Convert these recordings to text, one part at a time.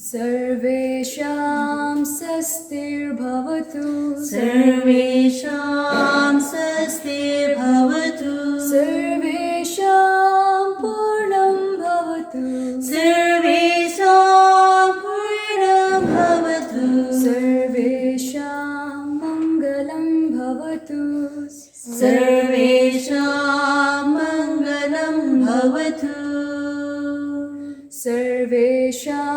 सर्वेषां स्वस्तिर्भवतु सर्वेषां स्वस्तिर्भवतु सर्वेषां पूर्णं भवतु सर्वेषां पूर्णं भवतु सर्वेषां मङ्गलं भवतु सर्वेषां मङ्गलं भवतु सर्वेषां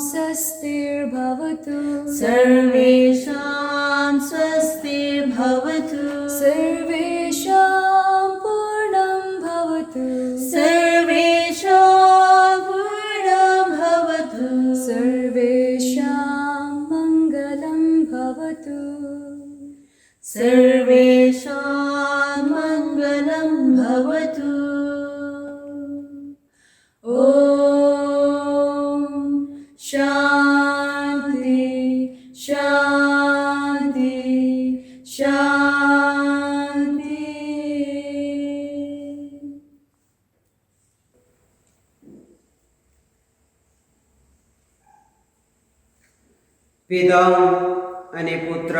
स्वस्तिर्भवतु सर्वेषां स्वस्तिर्भवतु सर्वेषां पूर्णं भवतु सर्वेषां पूर्णं भवतु सर्वेषां मङ्गलं भवतु सर्वेषां मङ्गलं भवतु ॐ शान्ति शान्ति शान्ति पिता અને પુત્ર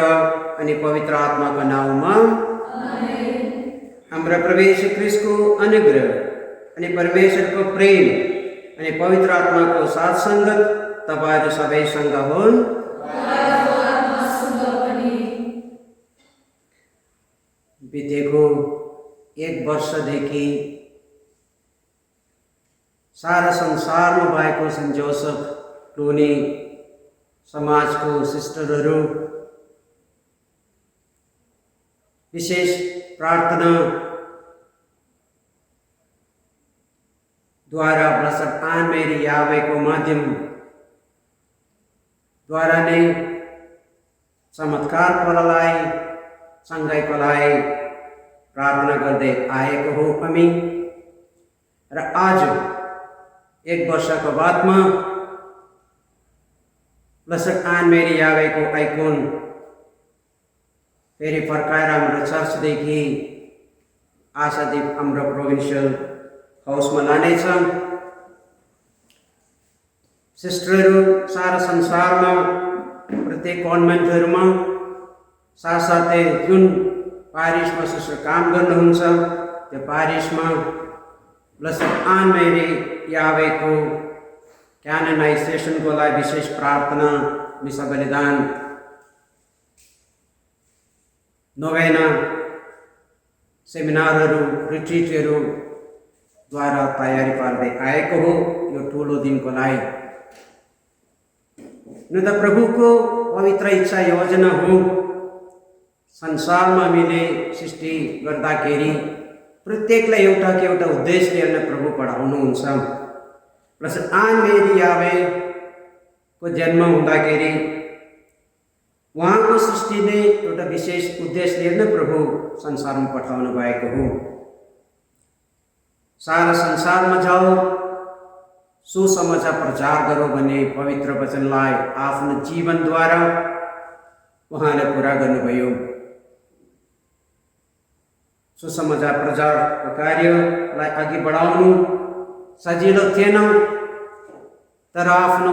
અને પવિત્ર આત્માના નામમાં हमरा प्रभु यीशु ख्रिस्ट को अनुग्रह અને परमेश्वर को प्रेम અને पवित्र आत्मा को साथ संगत तपाईहरु सबैसँग हुन्। बितेको 1 वर्षदेखि सारा संसारमा भएको सेन्ट जोसेफ क्लुनी समाजको सिस्टरहरू विशेष प्रार्थना द्वारा ब्लेसेड आन मेरी यावेको माध्यम द्वारा नै चमत्कार फललाई सँगैको लागि प्रार्थना गर्दै आएको हो हामी। र आज एक वर्षको बादमा ब्लेसेड आन मेरी यावेको आइकोन फेरि फर्काएर हाम्रो चर्चदेखि आशादीप हाम्रो प्रोभिन्सियल हाउसमा लानेछ। सिस्टरहरू सारा संसारमा प्रत्येक कन्भेन्टहरूमा साथसाथै जुन पारिसमा सिस्टर काम गर्नुहुन्छ त्यो पारिसमा ब्लेसेड आन मेरी यावेको क्यानोनाइजेसनको लागि विशेष प्रार्थना मिसा बलिदान नोवेना सेमिनारहरू रिट्रिटहरू द्वारा तयारी पार्दै आएको हो यो ठुलो दिनको लागि। न त प्रभुको पवित्र इच्छा योजना हो संसारमा हामीले सृष्टि गर्दाखेरि प्रत्येकलाई एउटा कि एउटा उद्देश्य लिएर प्रभु पढाउनुहुन्छ। ब्लेसेड आन मेरी यावेको जन्म हुँदाखेरि उहाँको सृष्टिले एउटा विशेष उद्देश्य लिएर प्रभु संसारमा पठाउनु भएको हो। सारा संसारमा जाओ सुसमाचार प्रचार गरौँ भन्ने पवित्र वचनलाई आफ्नो जीवनद्वारा उहाँले पुरा गर्नुभयो। सुसमाचार प्रचारको कार्यलाई अघि बढाउनु सजिलो थिएन, तर आफ्नो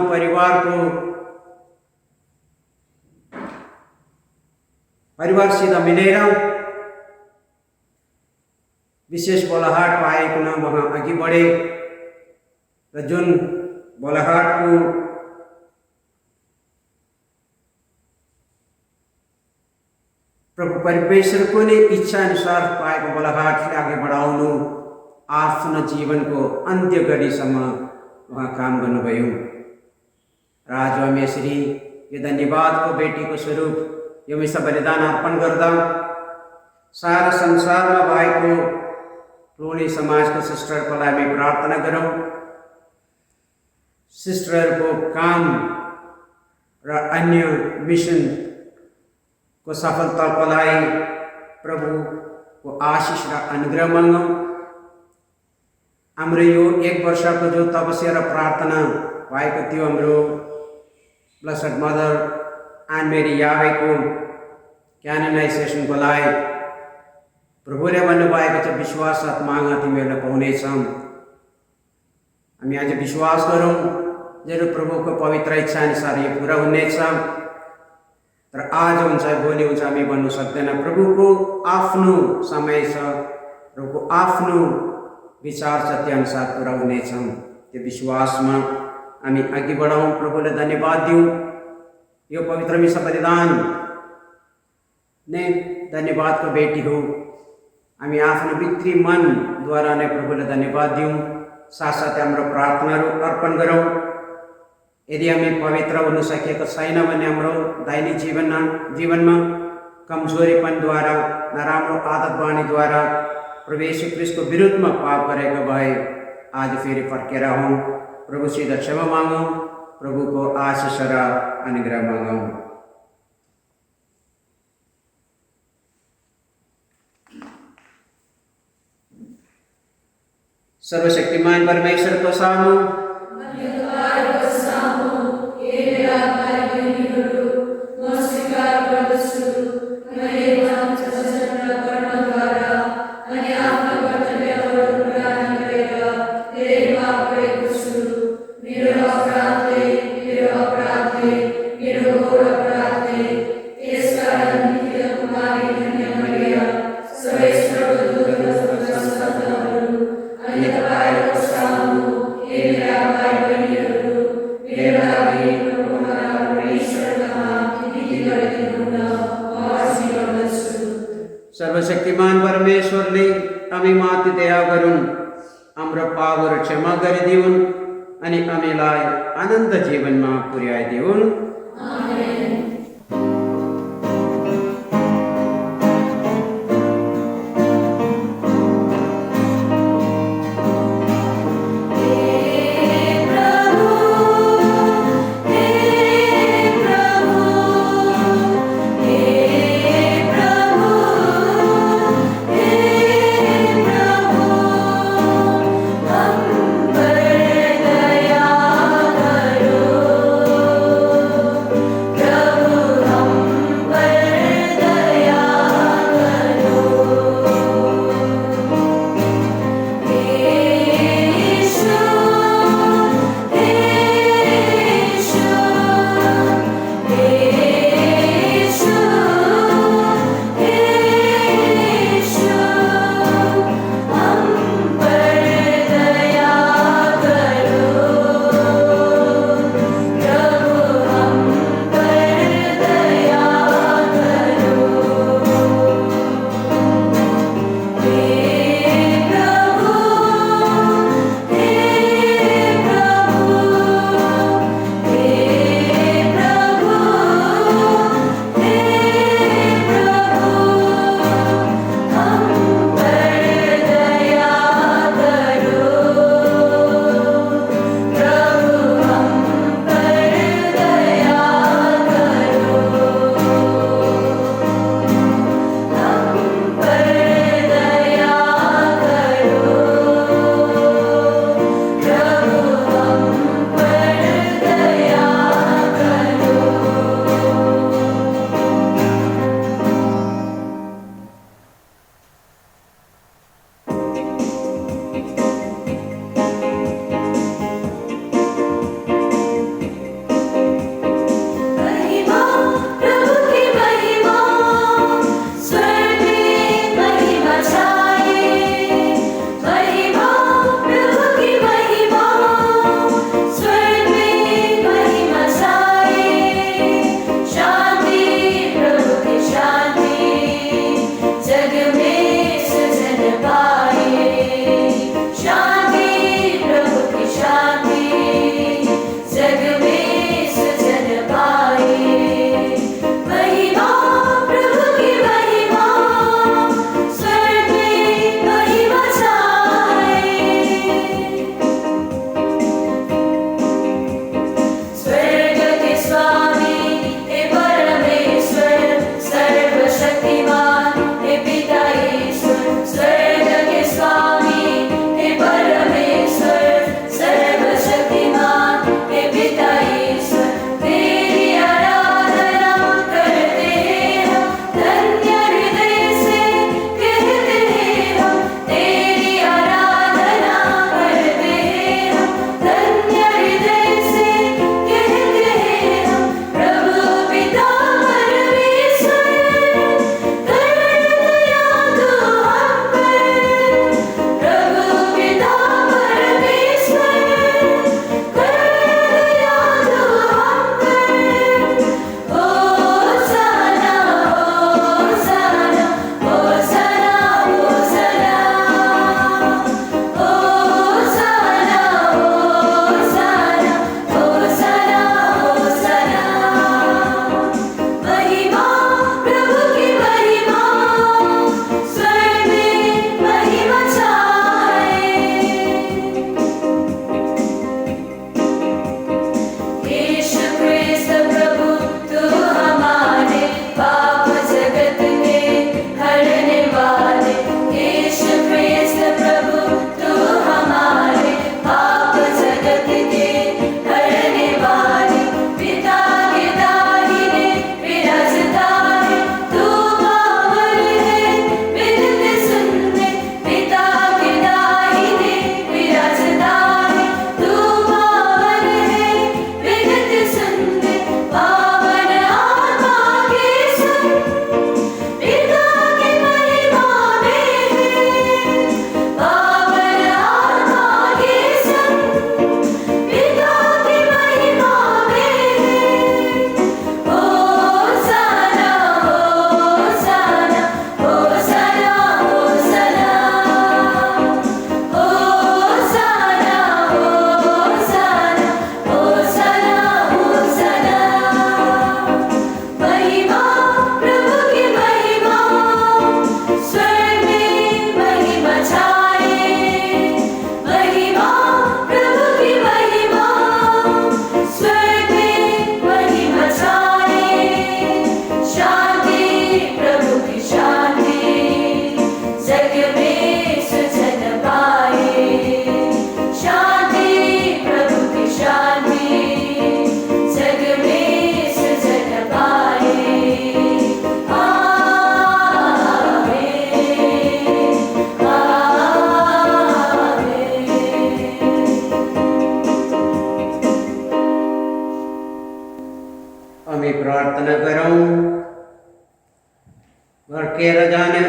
परिवारसित मिलेर विशेष बोलाहाट पाएकोमा उहाँ अघि बढे र जुन बोलाहाटको प्रभु परमेश्वरको नै इच्छा अनुसार पाएको बोलाहाटलाई अघि बढाउनु आफ्नो जीवनको अन्त्य घडीसम्म उहाँ काम गर्नुभयो। र आज हामी यसरी यो धन्यवादको बेटीको स्वरूप यो मिसा बलिदान अर्पण गर्दा सारा संसारमा भएको क्लुनी समाजको सिस्टरको लागि हामी प्रार्थना गरौँ। सिस्टरहरूको काम र अन्य मिसनको सफलताको लागि प्रभुको आशिष र अनुग्रह मागौँ। हाम्रो यो एक वर्षको जो तपस्या र प्रार्थना भएको थियो हाम्रो ब्लेसेड मदर आन मेरी यावेको क्यानोनाइजेसनको लागि प्रभुले भन्नुभएको छ विश्वास साथ माग तिमीहरूले पाउनेछौ। हामी आज विश्वास गरौँ जरुर प्रभुको पवित्र इच्छा अनुसार यो पुरा हुनेछ। तर आज हुन्छ भोलि हुन्छ हामी भन्नु सक्दैन। प्रभुको आफ्नो समय छ, प्रभुको आफ्नो विचार छ, त्यो अनुसार पुरा हुनेछ। त्यो विश्वासमा हामी अघि बढाउँ, प्रभुले धन्यवाद दिउँ। यो पवित्र मिसा बलिदान नै धन्यवादको बेटी हो। हामी आफ्नो भित्री मनद्वारा नै प्रभुले धन्यवाद दिउँ। साथसाथै हाम्रो प्रार्थनाहरू अर्पण गरौँ। यदि हामी पवित्र हुन सकेको छैन भने हाम्रो दैनिक जीवनमा कमजोरीपनद्वारा नराम्रो आदत बानीद्वारा प्रभु यीशु ख्रीष्टको विरुद्धमा पाप गरेको भए आज फेरि फर्केर हौँ। प्रभुसित क्षमा मागौँ, प्रभुको आशिष र अनुग्रह मागौँ। सर्वशक्तिमान परमेश्वरको सामु सर्वशक्तिमान परमेश्वरले हामी माथि दया गरून् हाम्रो पावर क्षमा गरिदिउन् अनि हामीलाई अनन्त जीवनमा पुर्याइदिउन्। प्रभु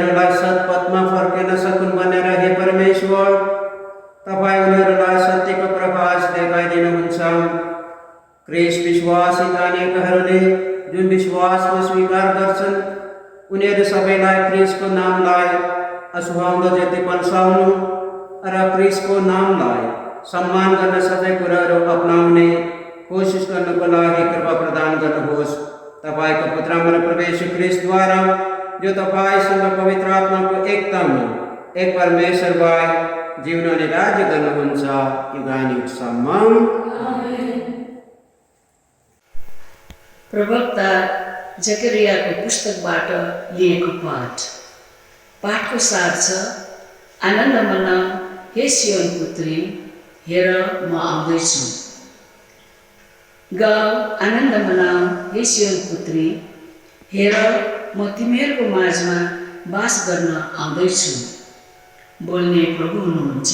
उनीहरूलाई सत्पथमा फर्किन सकुन् भनेर हे परमेश्वर तपाईँ उनीहरूलाई सत्यको प्रकाश देखाइदिनुहुन्छ। ख्रीष्ट विश्वासित अनेकहरूले जुन विश्वासमा स्वीकार गर्छन् उनीहरू सबैलाई ख्रीष्टको नामलाई असुहाउँदो जति पल्साउनु र ख्रीष्टको नामलाई सम्मान गर्न सबै कुराहरू अपनाउने कोसिस गर्नको लागि कृपा प्रदान गर्नुहोस्। तपाईँको पुत्र हाम्रो प्रभु येशू ख्रीष्टद्वारा जो तपाईँसँग पवित्र आत्माको एकदम एक परमेश्वर भाइ जीवन अनि राज्य गर्नुहुन्छ युगायुगसम्म। प्रवक्ता जकरियाको पुस्तकबाट लिएको पाठको सार छ, आनन्द मनाऊ हे सियोन पुत्री, हेर म आउँदैछु। गाऊ, आनन्द मनाऊ हे सियोन पुत्री, हेर म तिमीहरूको माझमा बास गर्न आउँदैछु बोल्ने प्रभु हुनुहुन्छ।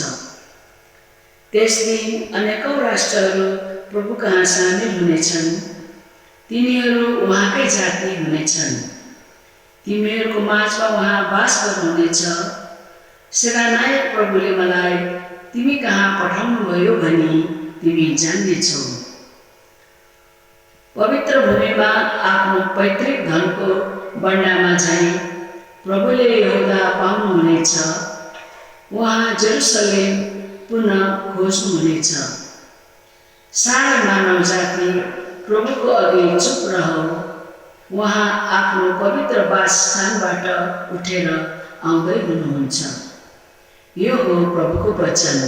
त्यस दिन अनेकौँ राष्ट्रहरू प्रभु कहाँ सामेल हुनेछन्, तिनीहरू उहाँकै जाति हुनेछन्। तिमीहरूको माझमा उहाँ बास गर्नुहुनेछ। सेनानायक प्रभुले मलाई तिमी कहाँ पठाउनुभयो भनी तिमी जान्नेछौ। पवित्र भूमिमा आफ्नो पैतृक धनको बन्डामा झैँ प्रभुले यहोदा पाउनुहुनेछ। उहाँ जेरुसलेम पुनः खोज्नुहुनेछ। सारा मानव जाति प्रभुको अघि चुप रहो। उहाँ आफ्नो पवित्र वासस्थानबाट उठेर आउँदै हुनुहुन्छ। यो हो प्रभुको वचन।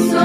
So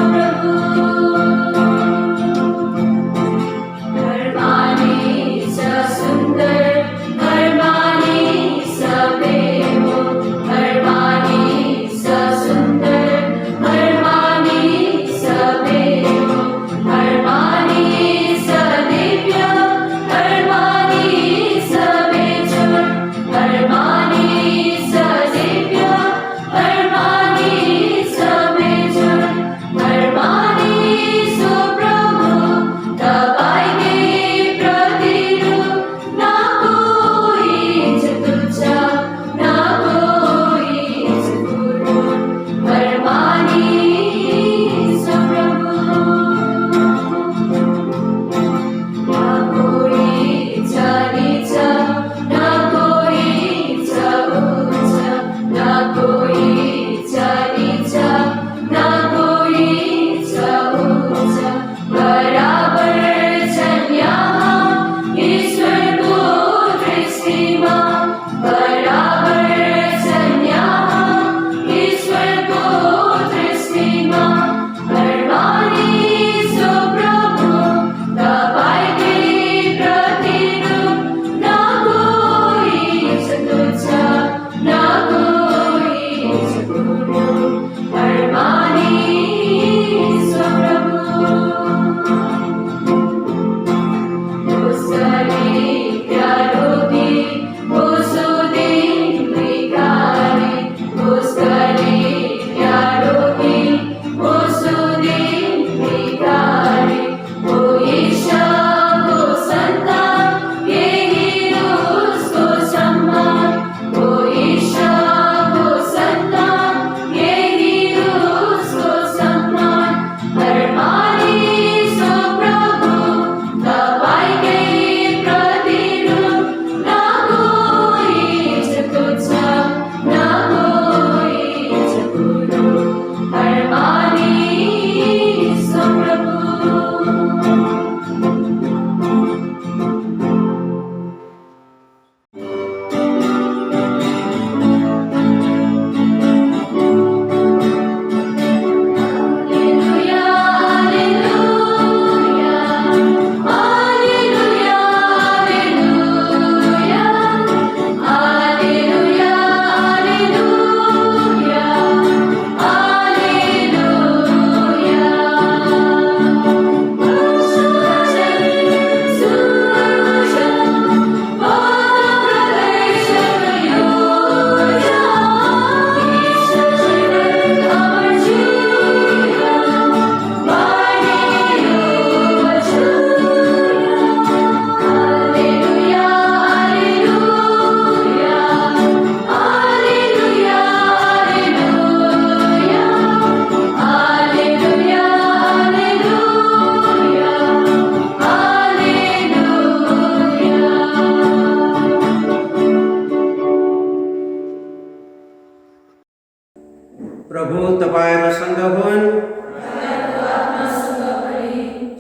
प्रभु तपाईहरूसँग हुन्।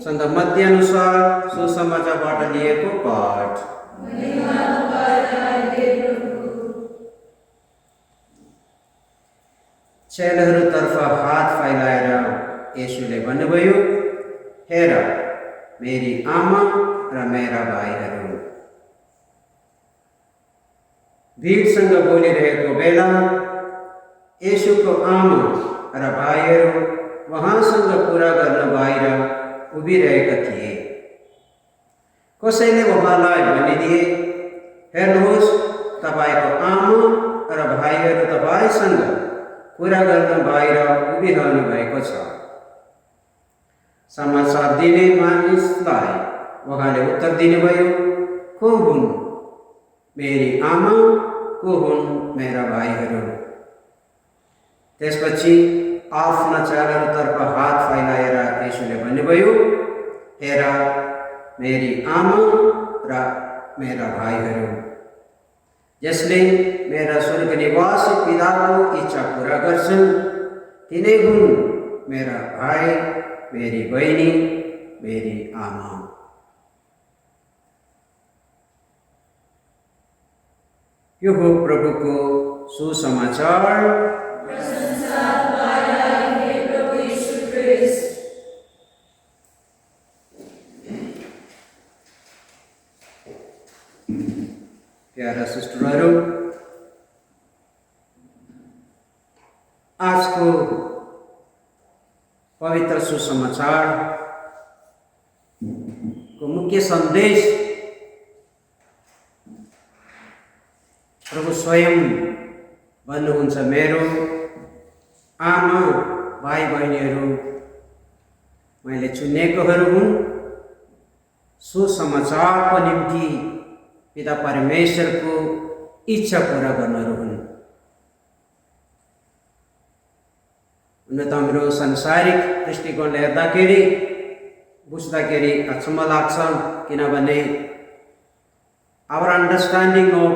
सन्त मत्ती अनुसार सुसमाचारबाट लिएको पाठ। चेलाहरूतर्फ हात फैलाएर येशूले भन्नुभयो, हेर मेरी आमा र मेरा भाइहरू। भिडसँग बोलिरहेको बेला येशूको आमा र भाइहरू उहाँसँग कुरा गर्न बाहिर उभिरहेका थिए। कसैले उहाँलाई भनिदिए, हेर्नुहोस् तपाईँको आमा र भाइहरू तपाईँसँग कुरा गर्न बाहिर उभिरहनु भएको छ। समाचार दिने मानिसलाई उहाँले उत्तर दिनुभयो, को हुन् मेरी आमा, को हुन् मेरा भाइहरू। त्यसपछि आफ्ना चेलाहरूतर्फ हात फैलाएर येशूले भन्नुभयो, हेर मेरी आमा र मेरा भाइहरू। जसले मेरा स्वर्गनिवासी पिताको इच्छा पूरा गर्छन् तिनै हुन् मेरा भाइ, मेरी बहिनी, मेरी आमा। यो हो प्रभुको सुसमाचार। प्यारा सिस्टरहरू, आजको पवित्र सुसमाचार को मुख्य सन्देश प्रभु स्वयं भन्नुहुन्छ, मेरो आमा भाइ बहिनीहरू मैले चुनेकोहरू हुन्। सुसमाचारको निम्ति पिता परमेश्वरको इच्छा पूरा गर्नहरू हुन्। हुन त हाम्रो संसारिक दृष्टिकोणले हेर्दाखेरि बुझ्दाखेरि अचम्म लाग्छ, किनभने our understanding of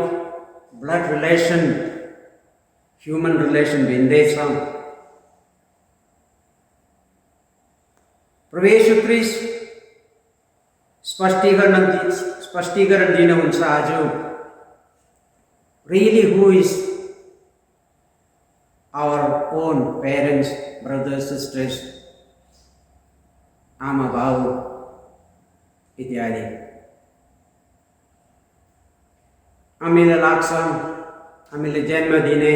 blood relation, human relation भिन्दै छ। प्रभु येशू ख्रीष्ट स्पष्टीकरण दिनुहुन्छ आज। Really who is our own parents, brothers sisters, आमा बाउ इत्यादि। हामीलाई लाग्छ हामीले जन्म दिने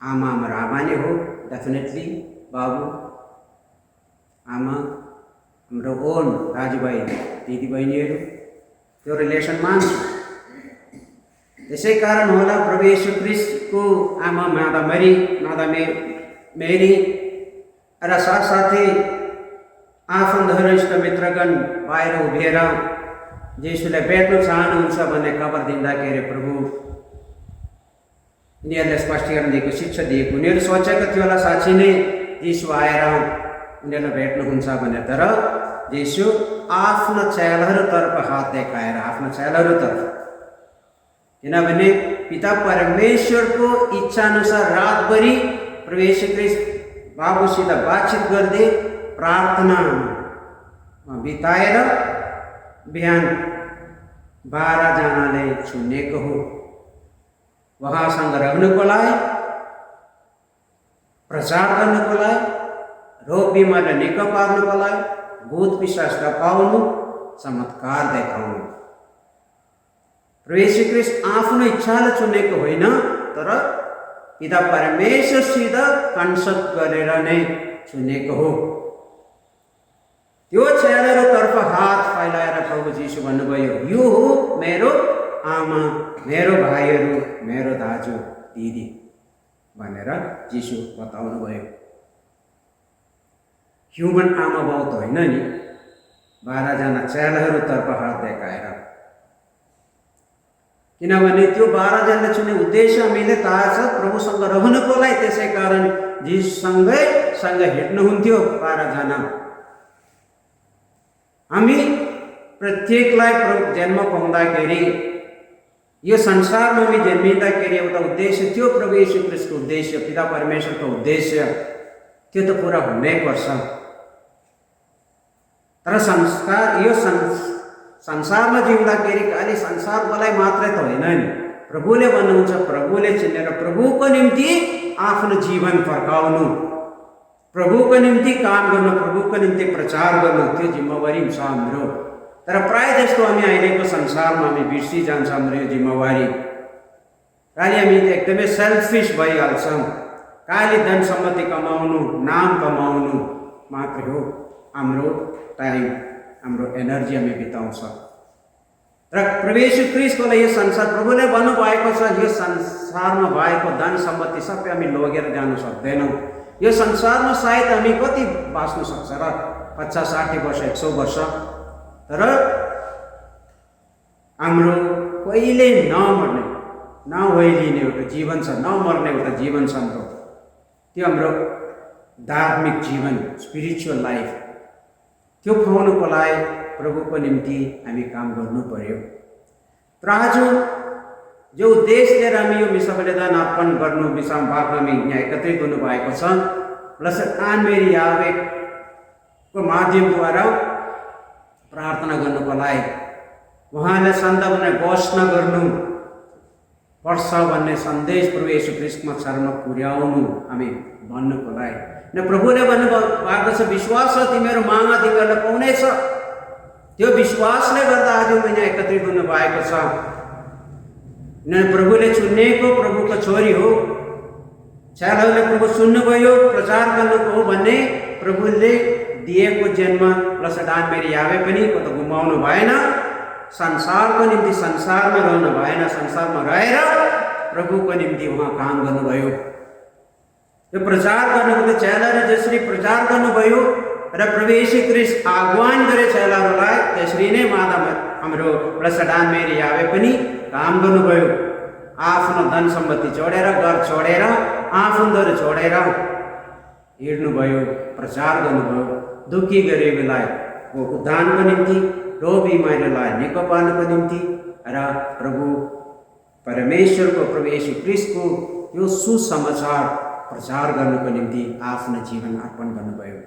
आमा हाम्रो आमा नै हो, डेफिनेटली बाबु आमा, हाम्रो ओन दाजुभाइ दिदीबहिनीहरू, त्यो रिलेसन मान्छ। त्यसै कारण होला प्रभु येशू ख्रीष्टको आमा माता मेरी र साथसाथै आफन्तहरू इष्टमित्रगण बाहिर उभिएर येशूलाई भेट्न चाहनुहुन्छ भन्ने खबर दिँदाखेरि प्रभु उनीहरूले स्पष्टीकरण दिएको, शिक्षा दिएको। उनीहरू सोचेको थियो होला साँच्चै नै येशू आएर उनीहरूलाई भेट्नुहुन्छ भनेर, तर येशू आफ्ना चेलाहरूतर्फ हात देखाएर, आफ्ना चेलाहरूतर्फ, किनभने पिता परमेश्वरको इच्छा अनुसार रातभरि प्रभु येशू ख्रीष्ट बाबुसित बातचित गर्दै प्रार्थनामा बिताएर बिहान 12 जनाले चुनेको हो। उहाँसँग रहनुको लागि, प्रचार गर्नुको लागि, रोग बिमारलाई निको पार्नुको लागि, भूत पिशाच हटाउनु, चमत्कार देखाउनु। प्रभु येशू ख्रीष्ट आफ्नो इच्छाले चुनेको होइन, तर पिता परमेश्वरसित कन्सल्ट गरेर नै चुनेको हो। त्यो चेलाहरूतर्फ हात फैलाएर प्रभु यीशु भन्नुभयो, यो हो मेरो आमा, मेरो भाइहरू, मेरो दाजु दिदी भनेर यीशु बताउनु भयो। ह्युमन आमा बाउ त होइन नि, 12 जना चेलाहरूतर्फ हात देखाएर। किनभने त्यो 12 जनाले चुने उद्देश्य हामीले थाहा छ, प्रभुसँग रहनुको लागि। त्यसै कारण यीशुसँगै हिँड्नुहुन्थ्यो 12 जना। हामी प्रत्येकलाई जन्म पाउँदाखेरि यो संसारमा हामी जन्मिँदाखेरि एउटा उद्देश्य थियो, प्रभु येशू ख्रीष्टको उद्देश्य, पिता परमेश्वरको उद्देश्य त्यो त पुरा हुनैपर्छ। तर संसारमा जिउँदाखेरि खालि संसारकोलाई मात्रै त होइन नि, प्रभुले भन्नुहुन्छ, प्रभुले चिनेर प्रभुको निम्ति आफ्नो जीवन फर्काउनु, प्रभुको निम्ति काम गर्नु, प्रभुको निम्ति प्रचार गर्नु, त्यो जिम्मेवारी छ हाम्रो। तर प्रायः जस्तो हामी अहिलेको संसारमा हामी बिर्सिजान्छ हाम्रो यो जिम्मेवारी। खालि हामी एकदमै सेल्फिस भइहाल्छौँ, खालि धन सम्पत्ति कमाउनु, नाम कमाउनु मात्रै हो हाम्रो टाइम, हाम्रो एनर्जी हामी बिताउँछ। र प्रभु येशू ख्रीष्टले यो संसार, प्रभुले भन्नुभएको छ, यो संसारमा भएको धन सम्पत्ति सबै हामी लगेर जानु सक्दैनौँ। यो संसारमा सायद हामी कति बाँच्नु सक्छ र 50-60 वर्ष, 100 वर्ष, तर हाम्रो कहिले नमर्ने, नहोइलिने एउटा जीवन छ, नमर्ने एउटा जीवन छ हाम्रो। त्यो हाम्रो धार्मिक जीवन, स्पिरिचुअल लाइफ, त्यो पाउनुको लागि प्रभुको निम्ति हामी काम गर्नु पर्यो। र आज जो उद्देश्य लिएर हामी यो मिसा बलिदान अर्पण गर्नु विषयमा बाबा हामी यहाँ एकत्रित हुनुभएको छ, ब्लेसेड आन मेरी यावेको माध्यमद्वारा प्रार्थना गर्नुको लागि, उहाँले सन्दर्भमा घोषणा गर्नु पर्छ भन्ने सन्देश प्रभु येशू ख्रीष्टमा चरणमा पुर्याउनु हामी भन्नुको लागि। न प्रभुले भन्नुभएको छ, विश्वास र तिमीहरू मागा तिमीहरूलाई पाउनेछ। त्यो विश्वासले गर्दा आज यहाँ एकत्रित हुनुभएको छ। न प्रभुले चुनेको प्रभुको छोरी हो, छ्यालहरूले प्रभु सुन्नुभयो, प्रचार गर्नुको हो भन्ने प्रभुले दिएको जन्म ब्लेसेड आन मेरी यावे पनि को त गुमाउनु भएन। संसारको निम्ति संसारमा रहनु भएन, संसारमा रहेर प्रभुको निम्ति उहाँ काम गर्नुभयो। यो प्रचार गर्नुको चेलाले जसरी प्रचार गर्नुभयो र प्रभु येशू ख्रीष्ट आह्वान गरे चेलाहरूलाई, त्यसरी नै हाम्रो ब्लेसेड आन मेरी यावे पनि काम गर्नुभयो। आफ्नो धन सम्पत्ति छोडेर, घर छोडेर, आफन्तहरू छोडेर हिँड्नुभयो, प्रचार गर्नुभयो। दुखी गरिबलाई उद्धारको निम्ति, रोग बिमारीलाई निको पार्नुको निम्ति र प्रभु परमेश्वरको, प्रभु येशू ख्रीष्टको यो सुसमाचार प्रचार गर्नुको निम्ति आफ्नो जीवन अर्पण गर्नुभयो।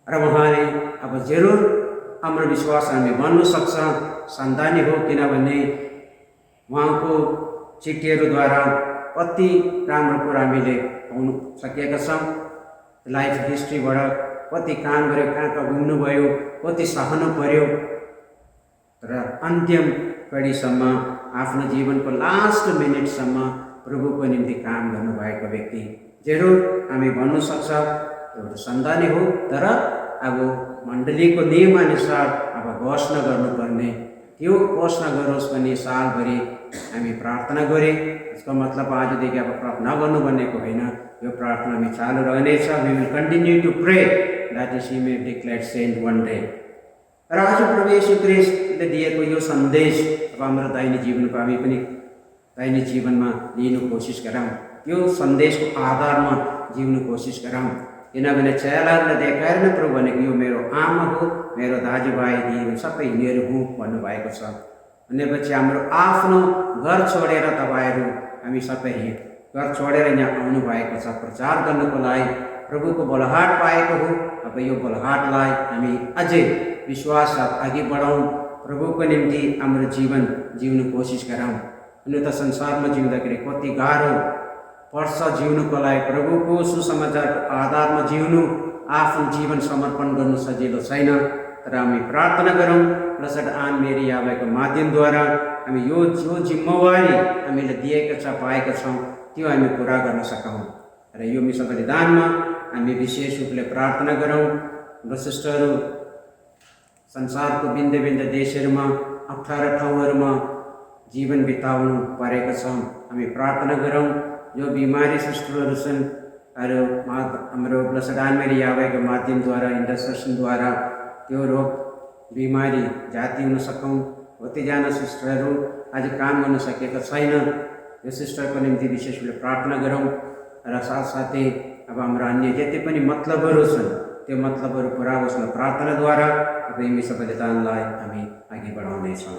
र उहाँले अब जरुर हाम्रो विश्वास हामी बन्नु सक्छ, सन्तानी हो, किनभने उहाँको चिठीहरूद्वारा कति राम्रो कुरा हामीले पाउनु सकेका छौँ। लाइफ हिस्ट्रीबाट कति काम गऱ्यो, कहाँ कहाँ घुम्नुभयो, कति सहनु पर्यो, र अन्तिम कडीसम्म आफ्नो जीवनको लास्ट मिनटसम्म प्रभुको निम्ति काम गर्नुभएको व्यक्ति जरुर हामी भन्नु सक्छ एउटा सन्तानी हो। तर अब मण्डलीको नियमअनुसार अब घोषणा गर्नुपर्ने, त्यो घोषणा गरोस् भन्ने सालभरि हामी प्रार्थना गरे। यसको मतलब आजदेखि अब प्रार्थना गर्नु भनेको होइन, यो प्रार्थना हामी चालु रहनेछ। We will continue to pray that is he may declare saint one day. र आज प्रभु येशू ख्रीष्टले दिएको यो सन्देश अब हाम्रो दैनिक जीवनको हामी पनि दैनिक जीवनमा लिनु कोसिस गरौँ, यो सन्देशको आधारमा जिउनु कोसिस गरौँ। किनभने चेलाहरूले देखाएर नै प्रभु भनेको यो मेरो आमा हो, मेरो दाजुभाइ दिदीहरू सबै यिनीहरू हुँ भन्नुभएको छ। भनेपछि हाम्रो आफ्नो घर छोडेर तपाईँहरू हामी सबै घर छोडेर यहाँ आउनुभएको छ प्रचार गर्नुको लागि, प्रभुको बोलाहट पाएको हो। अब यो बोलाहटलाई हामी अझै विश्वास अघि बढाउँ, प्रभुको निम्ति हाम्रो जीवन जिउनु कोसिस गरौँ। हुन त संसारमा जिउँदाखेरि कति गाह्रो पर्छ जिउनुको लागि, प्रभुको सुसमाचारको आधारमा जिउनु, आफ्नो जीवन समर्पण गर्नु सजिलो छैन। तर हामी प्रार्थना गरौँ ब्लेसेड आन मेरी यावेको माध्यमद्वारा हामी यो जो जिम्मेवारी हामीले दिएका छ, पाएका छौँ, त्यो हामी पुरा गर्न सकौँ। र यो मिसा बलिदानमा हामी विशेष रूपले प्रार्थना गरौँ। सिस्टरहरू संसारको भिन्न भिन्न देशहरूमा, अप्ठ्यारा ठाउँहरूमा जीवन बिताउनु परेका छौँ, हामी प्रार्थना गरौँ। जो बिमारी सिस्टरहरू छन्, हाम्रो ब्लेसेड आन मेरी यावेको माध्यमद्वारा, इन्टरसेसनद्वारा त्यो रोग बिमारी जाति हुन सकौँ। कतिजना सिस्टरहरू आज काम गर्न सकेका छैन, यो सिस्टरको निम्ति विशेष रूपले प्रार्थना गरौँ। र साथसाथै अब हाम्रो अन्य जति पनि मतलबहरू छन्, त्यो मतलबहरू पुरा होस् न प्रार्थनाद्वारा। अब यी मिसा बलिदानलाई हामी अघि बढाउनेछौँ।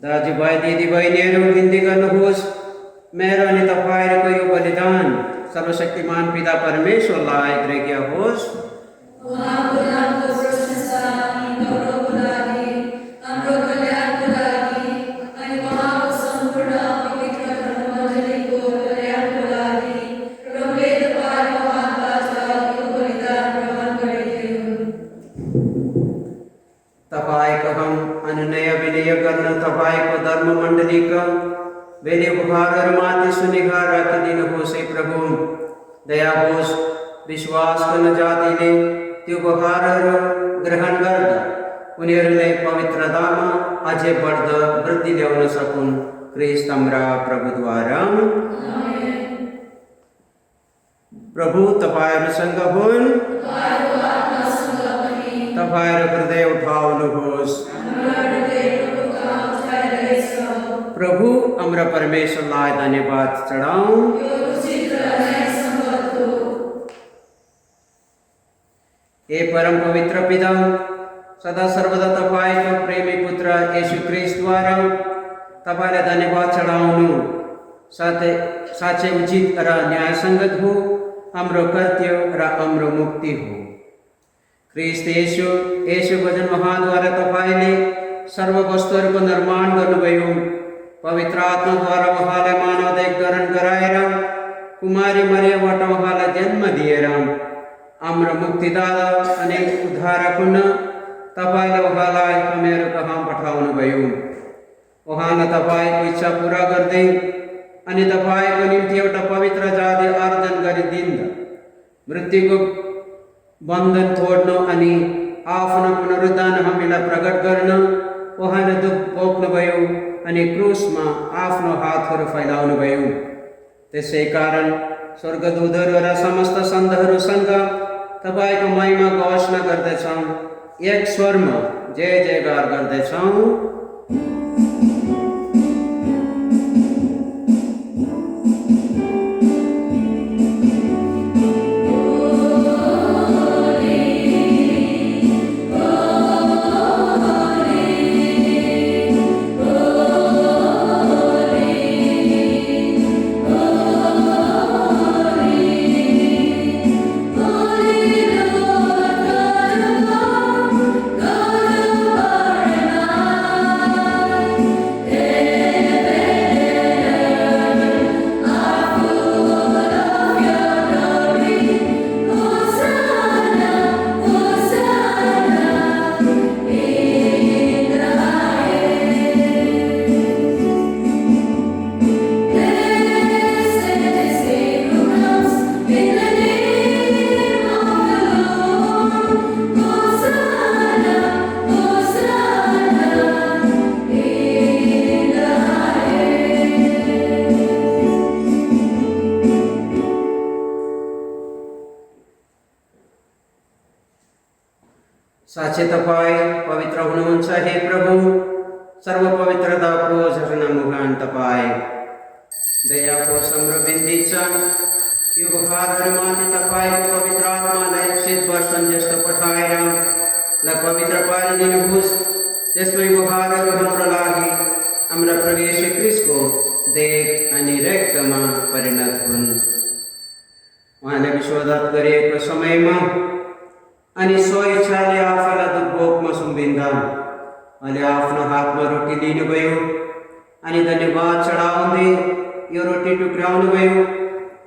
दाजुभाइ दिदीबहिनीहरू बिन्ती गर्नुहोस्, मेरो अनि तपाईँहरूको यो बलिदान सर्वशक्तिमान पिता परमेश्वरलाई कृतज्ञ होस्। उहाँको नामको प्रशंसा अनि गौरवको लागि, हाम्रो कल्याणको लागि अनि उहाँको सम्पूर्ण पवित्र धर्ममण्डलीको कल्याणको लागि प्रभुले तपाईँको हातबाट यो बलिदान ग्रहण गरिदिउन्। तपाईँको हम अनुनय विनय गर्न तपाईँको धर्ममण्डलीका बेली उपहारहरूमाथि सुनिघा राखिदिनुहोस्। हे प्रभु, दया होस्। विश्वास गर्न जातिले त्यो उपहारहरू ग्रहण गर्दा उनीहरूले पवित्रतामा अझै बढ्दा वृद्धि ल्याउन सकुन्। ख्रीष्ट हाम्रा प्रभुद्वारा। प्रभु तपाईँहरूसँग हुन्। तपाईँहरू हृदय उठाउनुहोस्। प्रभु हाम्रा परमेश्वरलाई धन्यवाद चढाऊँ। हे परम पवित्र पिता, सदा सर्वदा तपाईँको प्रेमी पुत्र येशू ख्रीष्टद्वारा तपाईँलाई धन्यवाद चढाउनु साँच्चै उचित र न्यायसङ्गत हो, हाम्रो कर्तव्य र हाम्रो मुक्ति हो। ख्रीष्ट येशूको जन्मद्वारा तपाईँले सर्व वस्तुहरूको निर्माण गर्नुभयो। पवित्र आत्माद्वारा उहाँलाई मानवदेह धारण गराएर कुमारी मरियमबाट उहाँलाई जन्म दिएर हाम्रो मुक्तिदाता अनि उद्धारक हुन तपाईँले उहाँलाई हामीहरू कहाँ पठाउनुभयो। उहाँलाई तपाईँको इच्छा पुरा गर्दै अनि तपाईँको निम्ति एउटा पवित्र जाति आर्जन गरिदिँदा मृत्युको बन्धन तोड्न अनि आफ्नो पुनरुत्थान हामीलाई प्रकट गर्न उहाँले दुःख भोग्नुभयो अनि क्रुसमा आफ्नो हातहरू फैलाउनुभयो। त्यसै कारण स्वर्गदूतहरू र समस्त सन्तहरूसँग तपाईँको महिमा घोषणा गर्दछौँ, एक स्वरमा जय जयकार गर्दछौँ। साँच्चै तपाईँ पवित्र हुनुहुन्छ। हे प्रभु, सर्व पवित्रताको झरना मुहान तपाईँ। दयाको हाम्रो बिन्ती छ, यो उपहारहरूमाथि तपाईँको पवित्र आत्मालाई 100 वर्ष जस्तो पठाएर ल पवित्र पारिदिनुहोस्। त्यसमै उपहारहरू हाम्रो लागि हाम्रा प्रभु येशू ख्रीष्टको देह अनि रक्तमा परिणत हुन्। उहाँले विश्वासघात गरिएको समयमा अनि स्वेच्छाले आफूलाई दुःखभोगमा सुम्बिँदा उहाँले आफ्नो हातमा रोटी लिनुभयो अनि धन्यवाद चढाउँदै यो रोटी टुक्राउनुभयो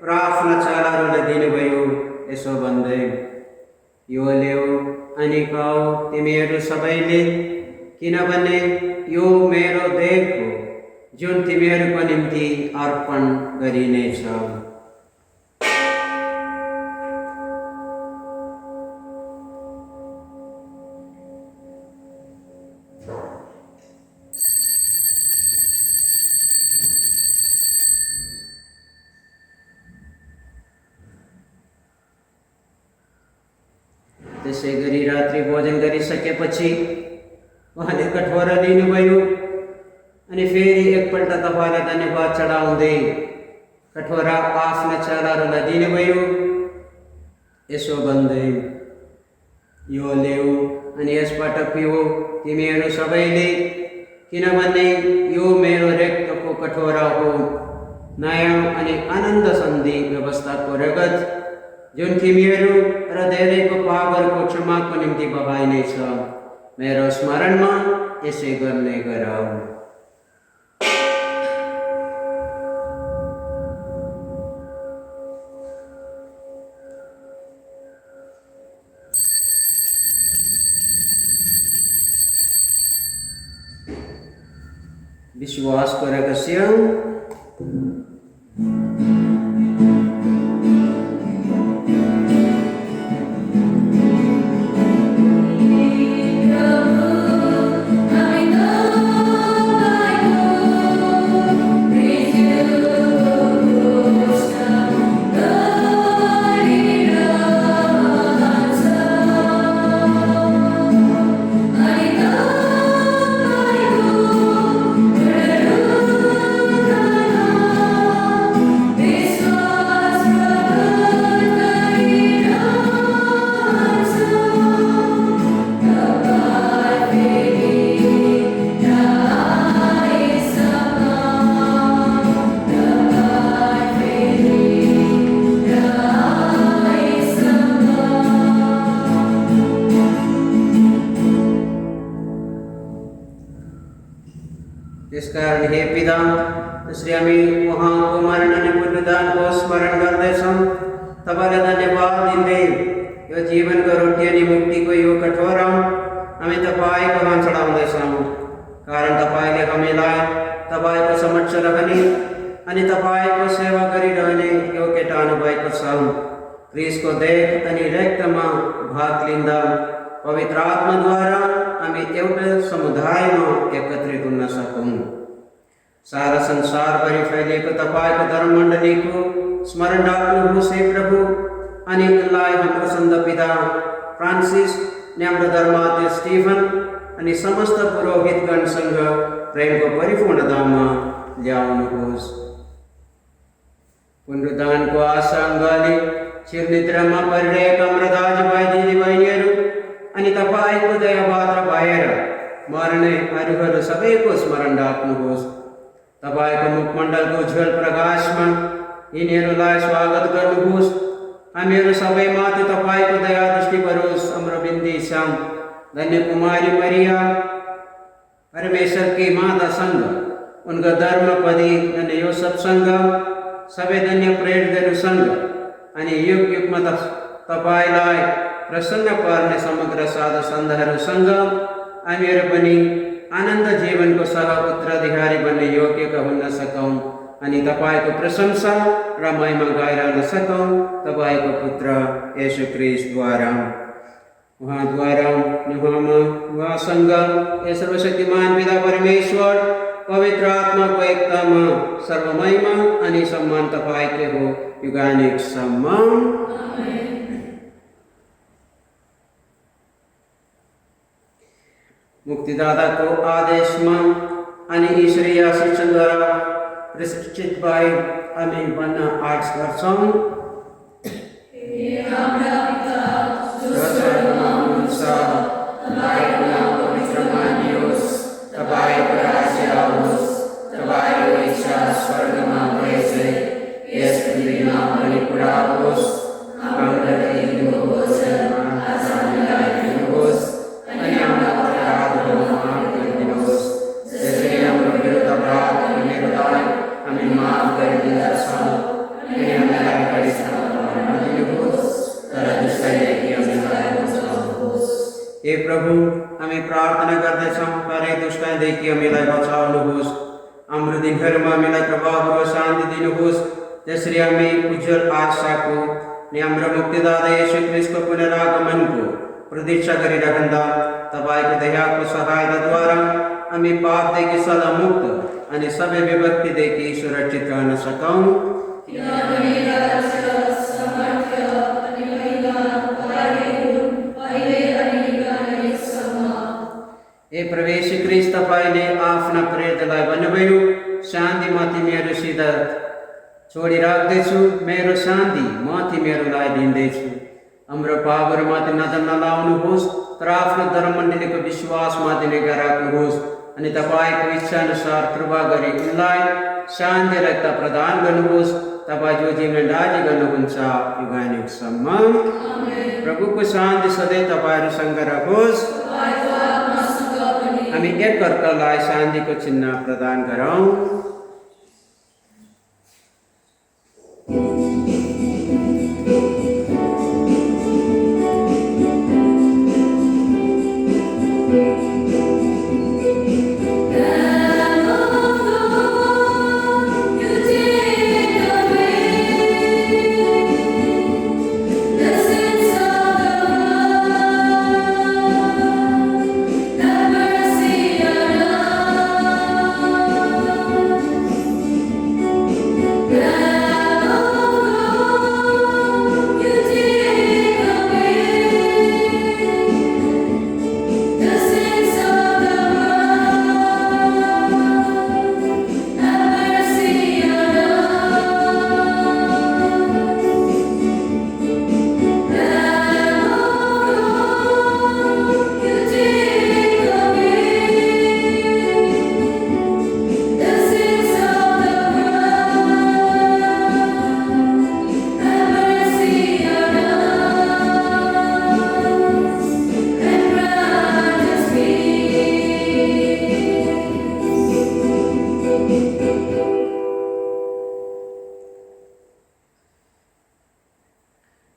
र आफ्ना चेलाहरूलाई दिनुभयो, यसो भन्दै, यो ल्याऊ अनि खाऊ तिमीहरू सबैले, किनभने यो मेरो देह हो जुन तिमीहरूको निम्ति अर्पण गरिनेछ। त्यसै गरी रात्रि भोजन गरिसकेपछि उहाँले कठोरा लिनुभयो अनि फेरि एकपल्ट तपाईँलाई धन्यवाद चढाउँदै कठोरा आफ्ना चेलाहरूलाई दिनुभयो, यसो भन्दै, यो ल्याऊ अनि यसबाट पिऊ तिमीहरू सबैले, किनभने यो मेरो रक्तको कठोरा हो, नयाँ अनि आनन्द सन्धि व्यवस्थाको रगत, जुन तिमीहरू र धेरैको पापहरूको क्षमाको निम्ति बगाइनेछ। मेरो स्मरणमा यसै गर्ने गरौ। विश्वासको रहस्य। त्यसकारण हे पिता, जसरी हामी उहाँको मरण अनि पुनरुत्थानको स्मरण गर्दैछौँ, तपाईँलाई धन्यवाद दिँदै यो जीवनको रोटी अनि मुक्तिको यो कठोरा हामी तपाईँको हात चढाउँदैछौँ। कारण तपाईँले हामीलाई तपाईँको समक्ष राख्ने अनि तपाईँको सेवा गरिरहने योग्य ठान्नुभएको छ। क्रिस्टको देह अनि रक्तमा भाग लिँदा पवित्र आत्माद्वारा हामी एउटा समुदायमा एकत्रित हुन सकौँ। सारा संसारभरि फैलिएको तपाईँको धर्ममण्डलीको स्मरण राख्नुहोस् हे प्रभु, अनि यसलाई हाम्रो सन्त पिता फ्रान्सिस, हाम्रो धर्माध्यक्ष स्टीफन अनि समस्त पुरोहितगणसँग प्रेमको परिपूर्णतामा ल्याउनुहोस्। पुनरुत्थानको आशा अङ्गाले चिरनिद्रामा परिरहेका हाम्रा दाजुभाइ दिदीबहिनीहरू अनि तपाईँको दयापात्र भएर मर्नेहरू सबैको स्मरण राख्नुहोस्। तपाईँको मुखमण्डलको उज्जवल प्रकाशमा यिनीहरूलाई स्वागत गर्नुहोस्। हामीहरू सबैमाथि तपाईँको दया दृष्टि परोस्। हाम्रो बिन्ती छ। धन्य कुमारी मरिया, परमेश्वर की मातासँग, उनका धर्मपति धन्य योसेफसँग, सबै धन्य प्रेरितहरूसँग अनि युग युगमा तपाईँलाई प्रसन्न पार्ने समग्र साधु सन्तहरूसँग हामीहरू पनि आनन्द जीवनको सह उत्तराधिकारी बन्ने योग्यका हुन सकौँ अनि तपाईँको प्रशंसा र महिमा गाइरहन सकौँ। तपाईँको पुत्र येशू ख्रीष्टद्वारा, उहाँद्वारा, उहाँसँग ये सर्वशक्तिमान पिता परमेश्वर पवित्र आत्माको एकतामा सर्व महिमा अनि सम्मान तपाईँकै हो युगानेकसम्म। मुक्तिदाताको आदेशमा अनि ईश्वरीय शिक्षणद्वारा प्रशिक्षित भई हामी भन्न आश गर्छौँ। तपाईँको नाम पवित्र मानियोस्, तपाईँको राज्य आओस्, तपाईँको इच्छा स्वर्गमा भएझै यस पृथ्वीमा पनि पुरा होस्। हाम्रो दिनको भोजन आज हामीलाई दिनुहोस् अनि हाम्रा अपराधहरू माफ गरिदिनुहोस्, जसरी हाम्रो विरुद्ध अपराध गर्नेहरूलाई हामी माफ गरिदिन्छौँ। अनि हामीलाई परीक्षामा नदिनुहोस्, तर दुष्टैदेखि हामीलाई बचाउनुहोस्। हे प्रभु, हामी प्रार्थना गर्दछौँ, हरेक दुष्टैदेखि हामीलाई बचाउनुहोस्। हाम्रो दिनहरूमा हामीलाई प्रभाव र शान्ति दिनुहोस्, जसरी हामी उज्जवल आशाको अनि हाम्रो मुक्तिदाता येशू ख्रीष्टको पुनरागमनको प्रतीक्षा गरिरहँदा तपाईँको दयाको सहायताद्वारा हामी पापदेखि सदा मुक्त अनि सबै विभक्तिदेखि सुरक्षित रहन सकौँ। हे प्रवेश ख्रीष्ट, तपाईँले आफ्ना प्रेरितलाई भन्नुभयो, शान्ति म तिमीहरूसित छोडिराख्दैछु, मेरो शान्ति म तिमीहरूलाई दिँदैछु। हाम्रो पापहरूमाथि नजर नलाउनुहोस्, तर आफ्नो धर्ममण्डलीको विश्वासमाथि निगाह राख्नुहोस् अनि तपाईँको इच्छाअनुसार कृपा गरी उनलाई शान्ति र एकता प्रदान गर्नुहोस्। तपाईँ जो जीवन राज्य गर्नुहुन्छ युगायुगसम्म। प्रभुको शान्ति सधैँ तपाईँहरूसँग रहोस्। हामी एकअर्कालाई शान्तिको चिन्ह प्रदान गरौँ।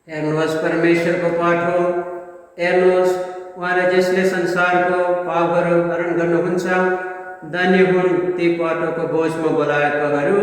हेर्नुहोस् परमेश्वरको पाठ हो। हेर्नुहोस् उहाँले जसले संसारको पापहरू हरण गर्नुहुन्छ। धन्य हुन् ती पाटोको बोझमा बोलाएकाहरू।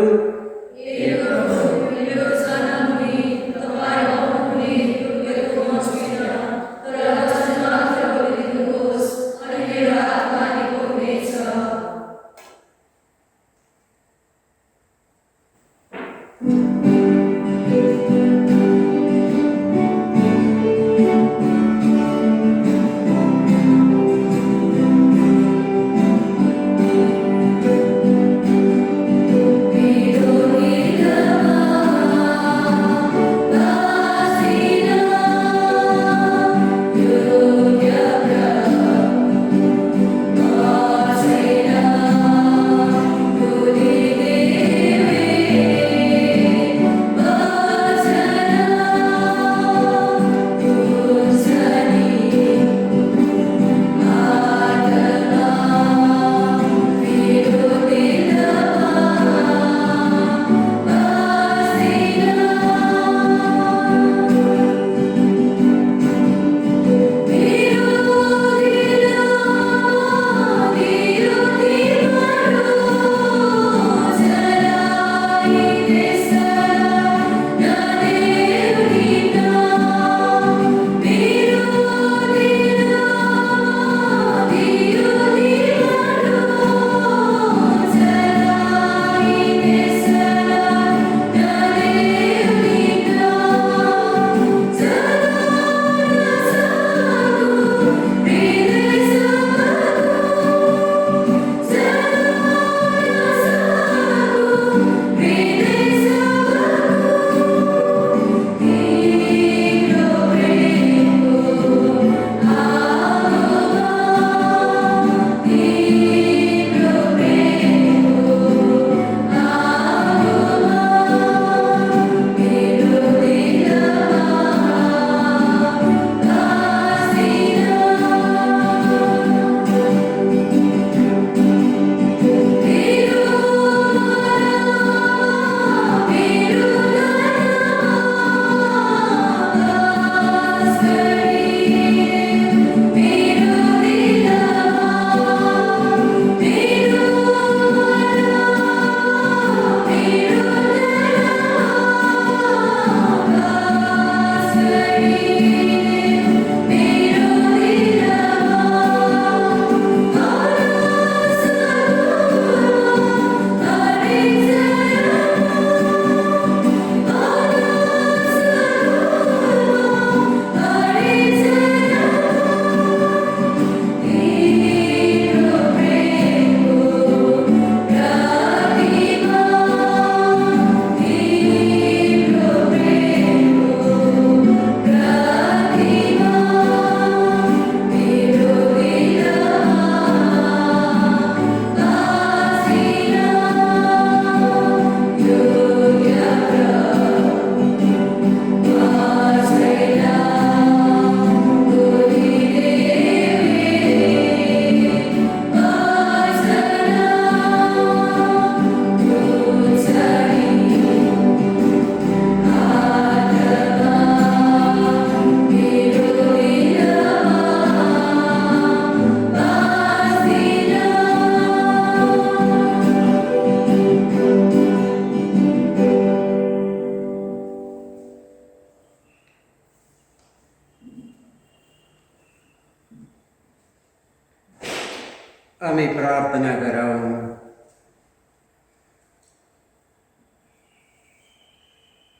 हामी प्रार्थना गरौँ।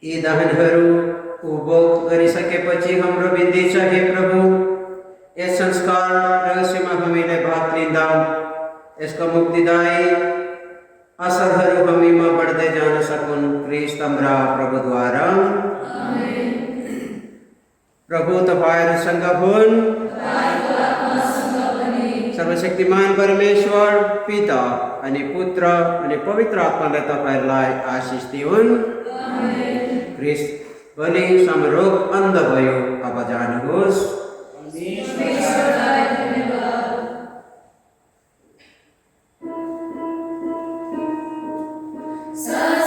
यी दानहरू उपभोग गरिसकेपछि हाम्रो बिन्ती छ, हे प्रभु, यस संस्कार रहस्यमा हामीले भाग लिँदा यसका मुक्तिदायी असरहरू हामीमा बढ्दै जान सकुन्। ख्रीष्ट हाम्रा प्रभुद्वारा। प्रभु तपाईँहरूसँग हुन्। सर्वशक्तिमान परमेश्वर पिता अनि पुत्र अनि पवित्र आत्माले तपाईँहरूलाई आशिष दिउन्। ख्रीष्ट बलि समारोह अन्त भयो, अब जानुहोस्। Sa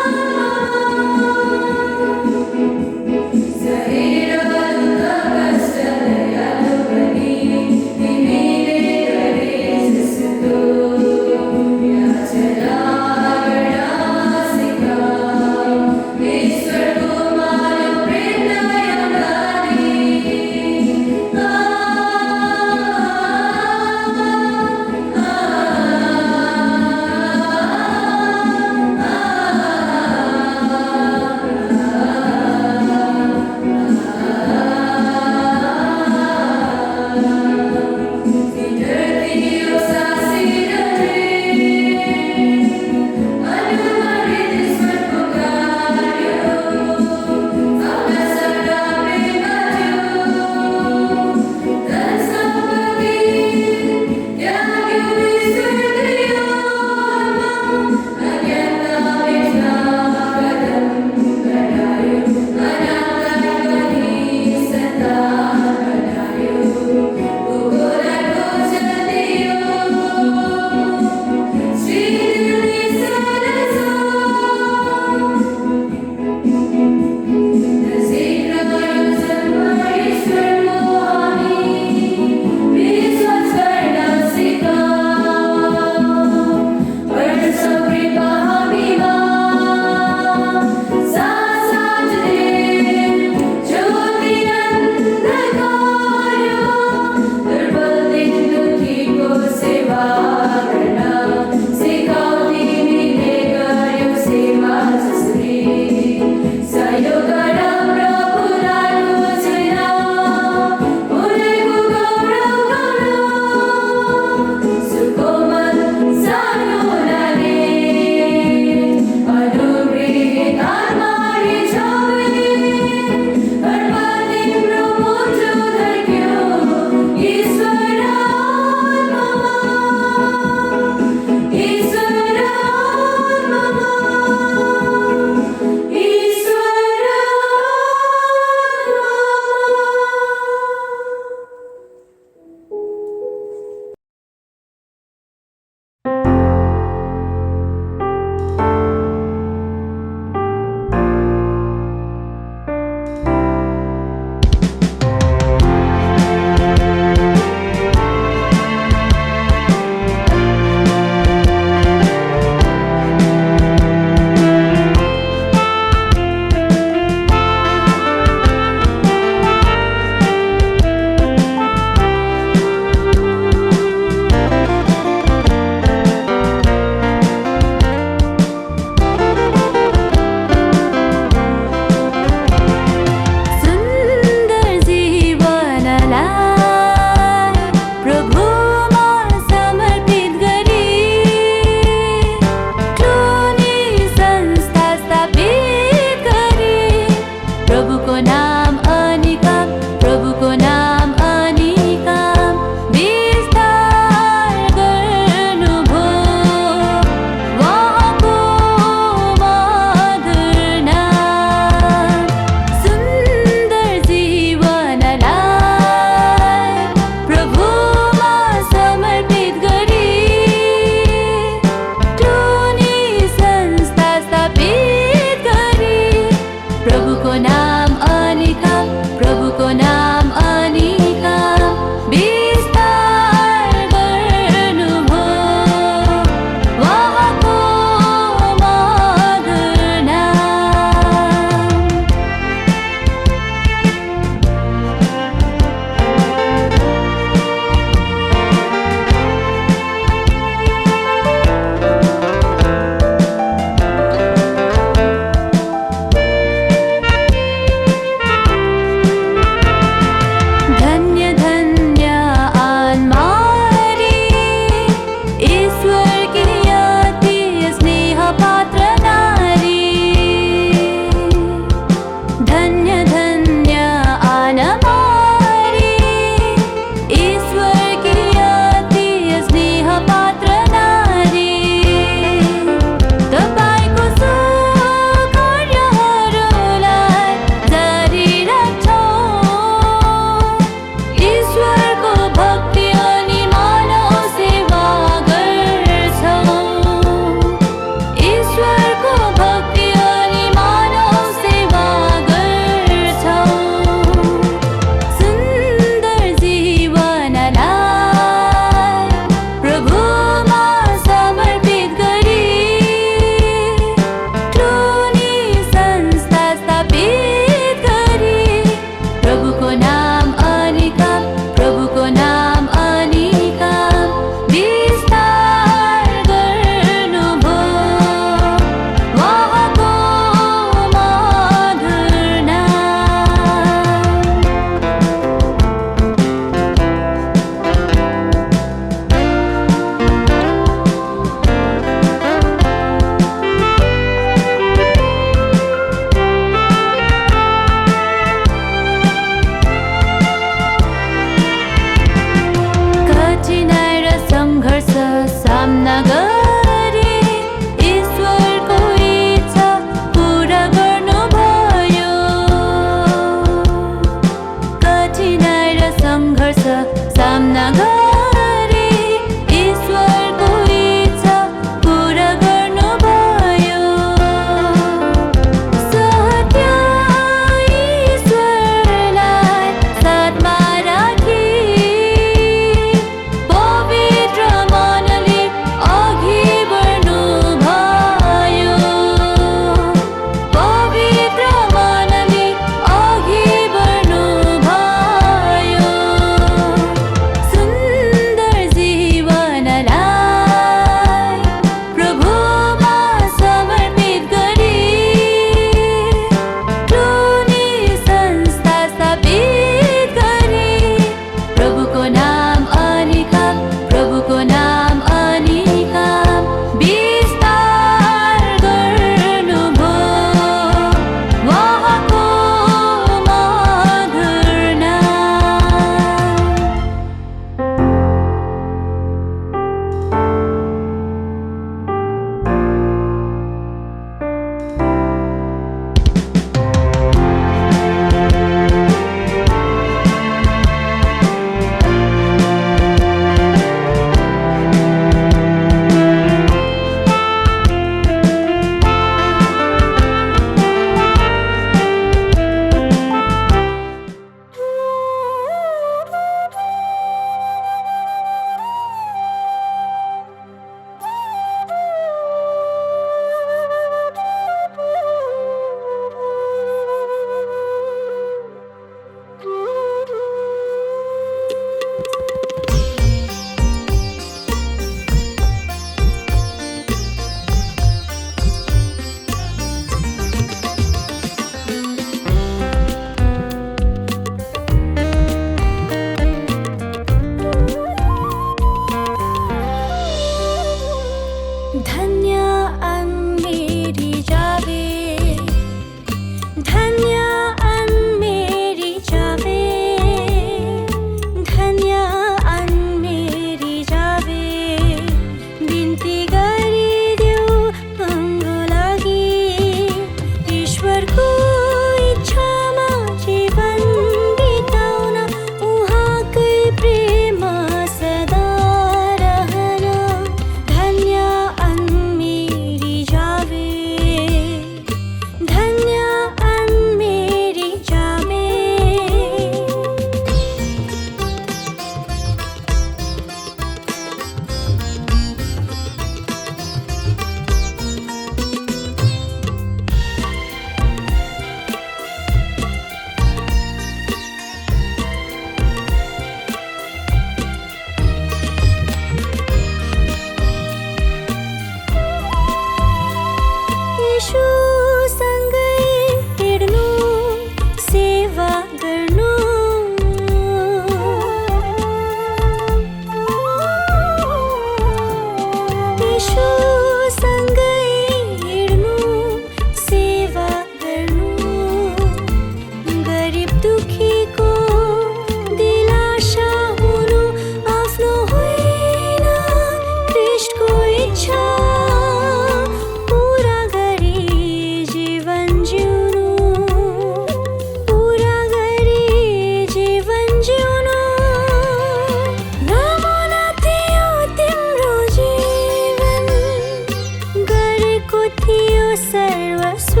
थियो सर्वस्व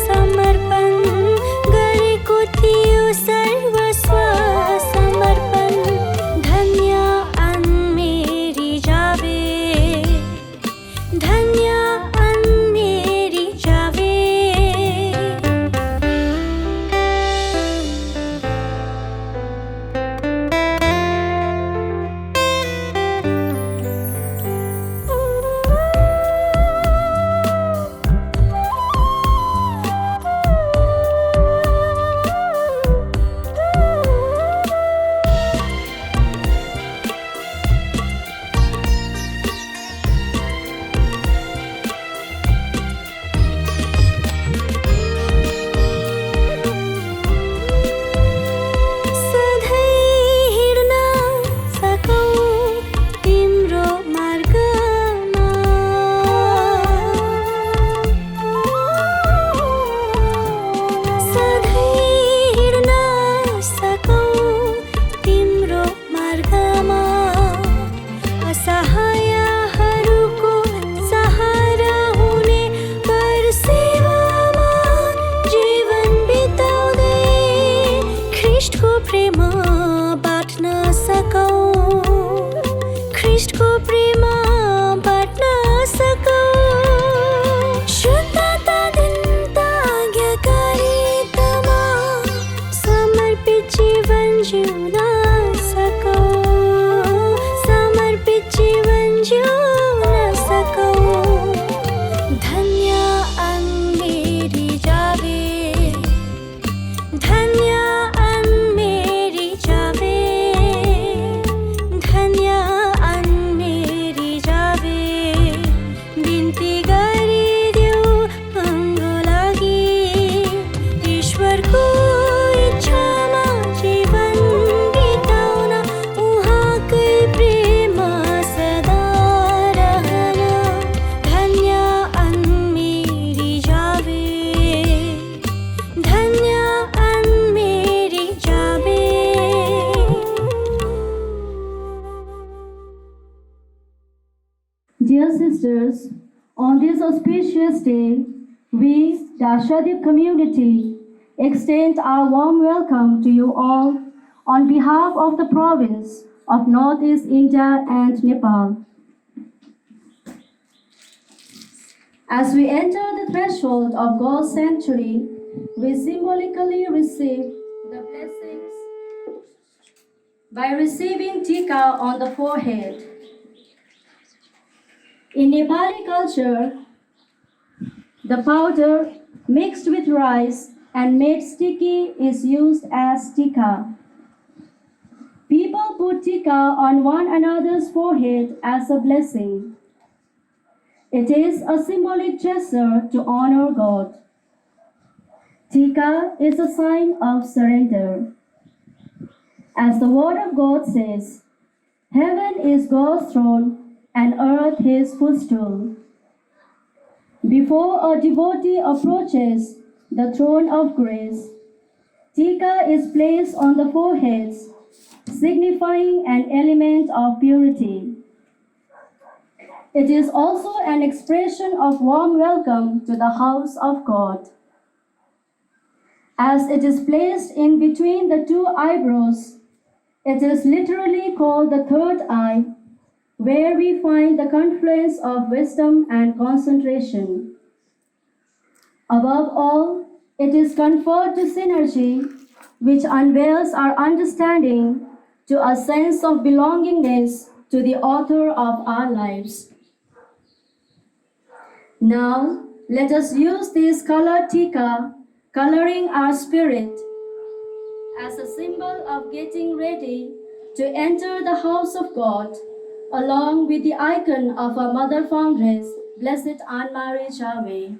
समर्पण, गरेको थियो सर्वस्व समर्पण। धन्य अन मेरी जावे, धन्य अन मेरी जावे। Dear sisters, on this auspicious day, we, the Ashadip community, extend our warm welcome to you all on behalf of the province of Northeast India and Nepal. As we enter the threshold of God's sanctuary, we symbolically receive the blessings by receiving tika on the forehead. In Nepali culture, the powder mixed with rice and made sticky is used as tika. People put tika on one another's forehead as a blessing. It is a symbolic gesture to honor God. Tika is a sign of surrender. As the Word of God says, heaven is God's throne and earth his footstool. Before a devotee approaches the throne of grace, tika is placed on the foreheads, signifying an element of purity. It is also an expression of warm welcome to the house of God. As it is placed in between the two eyebrows, it is literally called the third eye, where we find the confluence of wisdom and concentration. Above all, it is conferred to synergy, which unveils our understanding to a sense of belongingness to the author of our lives. Now, let us use this color tika, coloring our spirit, as a symbol of getting ready to enter the house of God, along with the icon of our Mother Foundress, Blessed Anne-Marie Chave.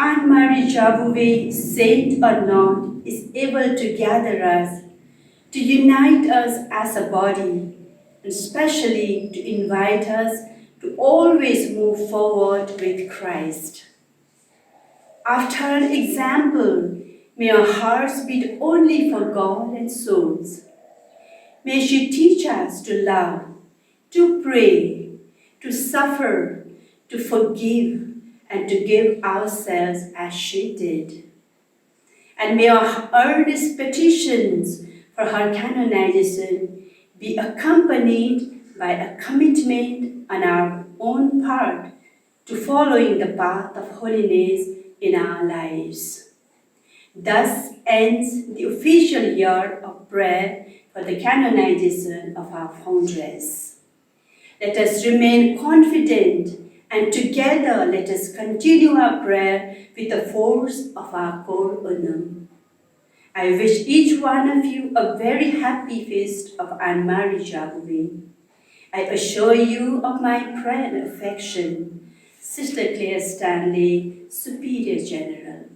Anne-Marie Jaboué, saint or not, is able to gather us, to unite us as a body, and especially to invite us to always move forward with Christ. After her example, may our hearts beat only for God and souls. May she teach us to love, to pray, to suffer, to forgive, and to give ourselves as she did. And may our earnest petitions for her canonization be accompanied by a commitment on our own part to following the path of holiness in our lives. Thus ends the official year of prayer for the canonization of our foundress. Let us remain confident, and together let us continue our prayer with the force of our core unum. I wish each one of you a very happy feast of Anne-Marie Jaboué. I assure you of my prayer and affection, Sister Claire Stanley, Superior General.